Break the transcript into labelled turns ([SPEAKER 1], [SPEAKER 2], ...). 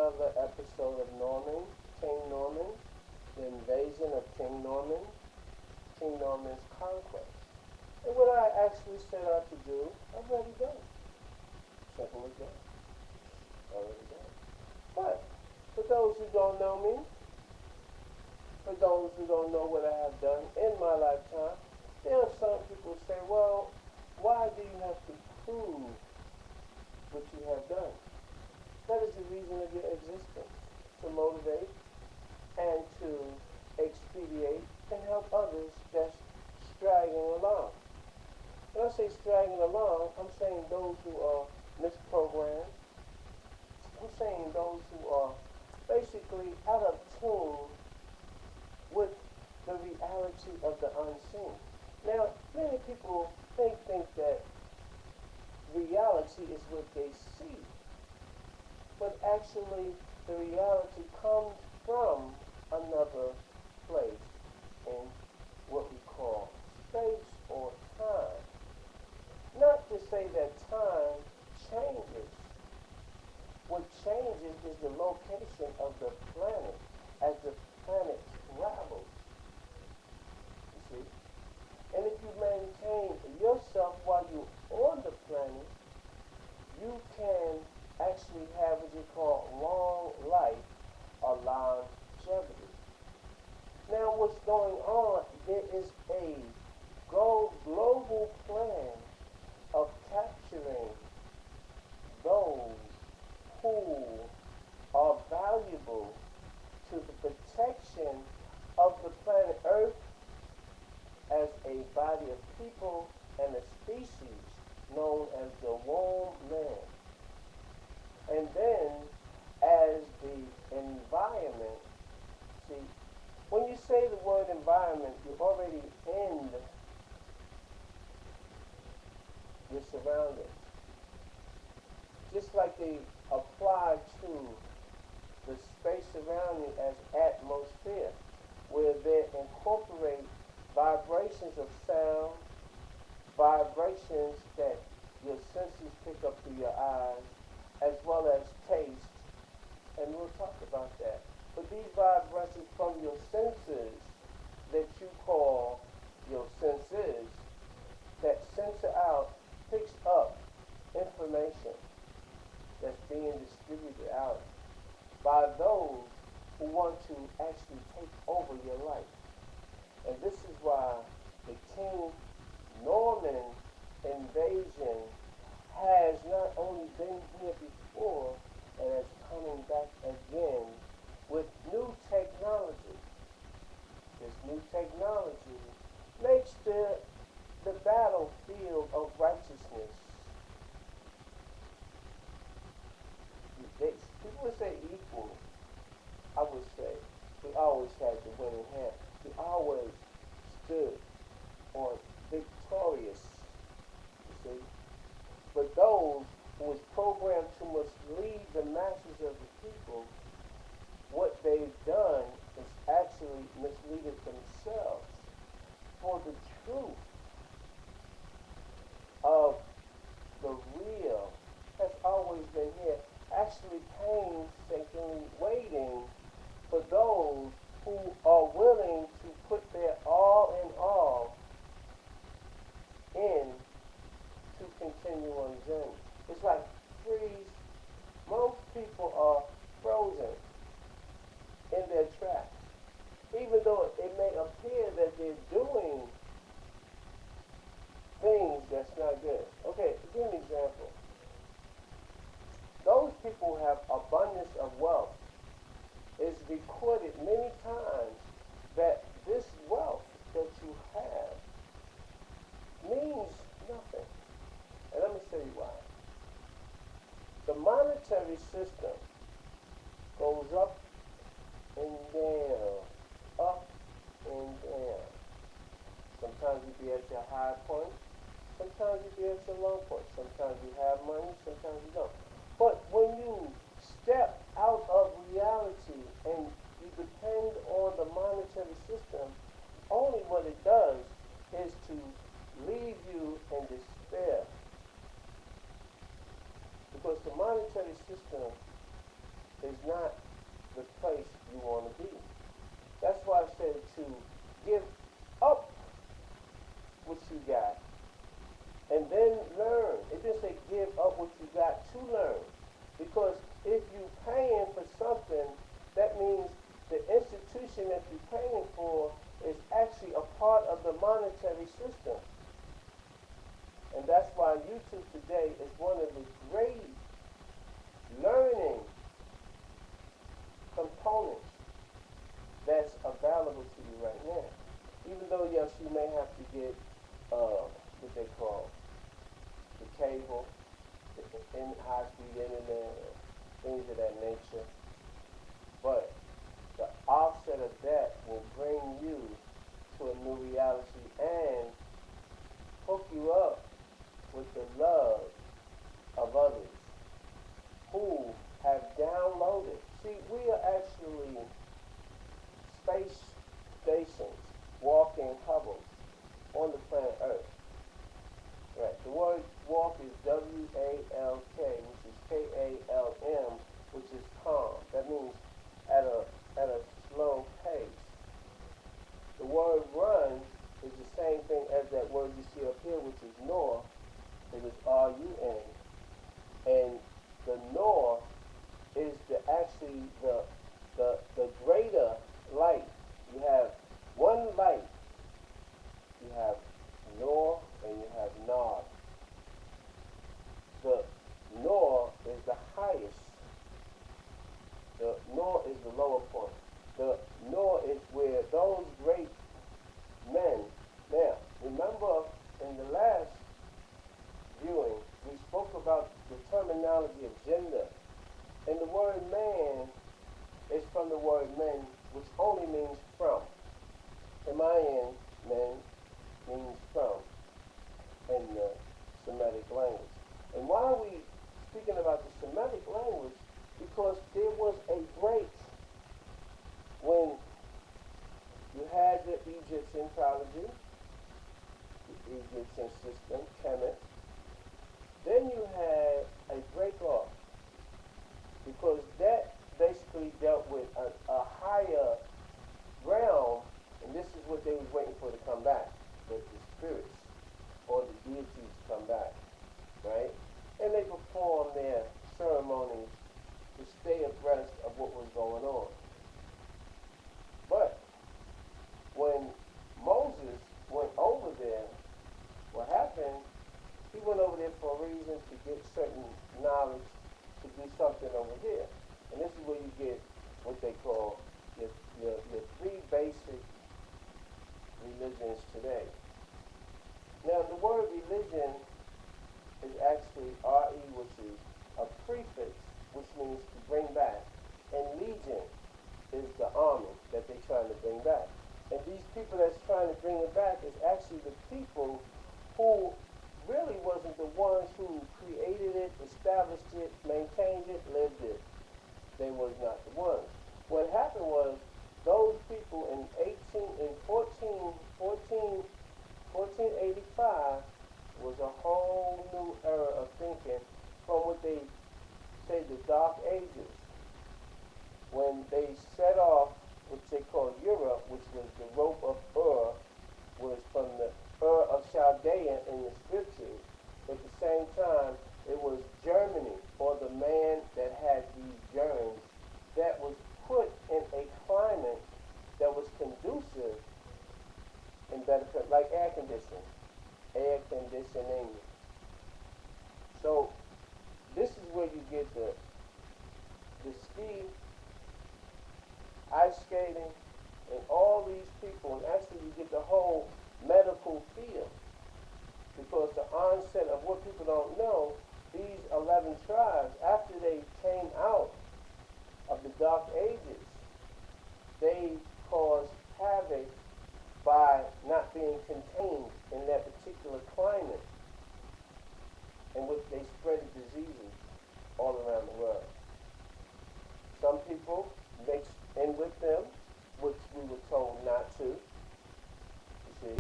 [SPEAKER 1] another episode of Norman, King Norman, the invasion of King Norman, King Norman's conquest. And what I actually set out to do, I've already done. Simple as that. Already done. But for those who don't know me, for those who don't know what I have done in my lifetime, there are some people who say, well, why do you have to prove what you have done? That is the reason of your existence, to motivate and to expedite and help others that's straggling along. When I say straggling along, I'm saying those who are misprogrammed. I'm saying those who are basically out of tune with the reality of the unseen. Now, many people think that reality is what they see, but actually the reality comes from another place in what we call space or time. Not to say that time changes. What changes is the location of the planet as the planet travels. You see? And if you maintain yourself while you're on the planet, you can actually have what you call long life or longevity. Now what's going on, there is a global plan of capturing those who are valuable to the protection of the planet Earth as a body of people and a species known as the warm man. And then as the environment, see, when you say the word environment, you already end your surroundings. Just like they apply to the space around you as atmosphere, where they incorporate vibrations of sound, vibrations that your senses pick up through your eyes, as well as taste, and we'll talk about that. But these vibrations from your senses that you call your senses, that censor out, picks up information that's being distributed out by those who want to actually take over your life. And this is why the King Norman invasion has not only been here before and is coming back again with new technology. This new technology makes the battlefield of righteousness. People would say equal. I would say we always had the winning hand. We always stood on victorious, you see. But those who was programmed to mislead the masses of the people, what they've done is actually misleaded themselves. For the truth of the real has always been here, actually painstakingly waiting for those who are willing to put their all in all in to continue on the journey. It's like freeze. Most people are frozen in their tracks, even though it may appear that they're doing things that's not good. Okay, to give an example. Those people who have abundance of wealth. It's recorded many times that this wealth that you have means nothing. And let me tell you why. The monetary system goes up and down, up and down. Sometimes you be at your high point, sometimes you be at your low point. Sometimes you have money, sometimes you don't. But when you step out of reality and you depend on the monetary system, only what it does is to leave you in despair. Because the monetary system is not give up what you got to learn. Because if you're paying for something, that means the institution that you're paying for is actually a part of the monetary system. And that's why YouTube today is one of the great learning components that's available to you right now. Even though, yes, you may have to get what they call the cable, the high-speed internet, things of that nature. But the offset of that will bring you to a new reality and hook you up with the love of others who have downloaded. See, we are actually space stations, walking Hubbles on the planet Earth. Right. The word walk is W-A-L-K, which is K-A-L-M, which is calm. That means at a slow pace. The word run is the same thing as that word you see up here, which is north. It is R-U-N. And the north is actually the greater light. You have one light. You have north and you have north. The north is the highest. The north is the lower point. The north is where those great men. Now, remember in the last viewing, we spoke about the terminology of gender. And the word man is from the word men, which only means from. M-I-N, men, means from in the Semitic language. And why are we speaking about the Semitic language? Because there was a break when you had the Egyptian prodigy, the Egyptian system, Kemet. Then you had a break off because that basically dealt with a higher realm, and this is what they was waiting for to come back, the spirits or the deities to come back, right? And they performed their ceremonies to stay abreast of what was going on. But when Moses went over there, what happened, he went over there for a reason, to get certain knowledge, to do something over here. And this is where you get what they call your three basic religions today. Now, the word religion is actually R-E, which is a prefix, which means to bring back. And legion is the army that they're trying to bring back. And these people that's trying to bring it back is actually the people who really wasn't the ones who created it, established it, maintained it, lived it. They was not the ones. What happened was those people in 1485 was a whole new era of thinking from what they say the Dark Ages, when they set off what they call Europe, which was the rope of was from the of Chaldean in the scriptures. At the same time, it was Germany, or the man that had these germs, that was put in a climate that was conducive and better, like air conditioning. So this is where you get the ski, ice skating, and all these people, and actually you get the whole medical field. Because the onset of what people don't know, these 11 tribes, after they came out of the Dark Ages, they caused havoc by not being contained in that particular climate, in which they spread diseases all around the world. Some people mixed in with them, which we were told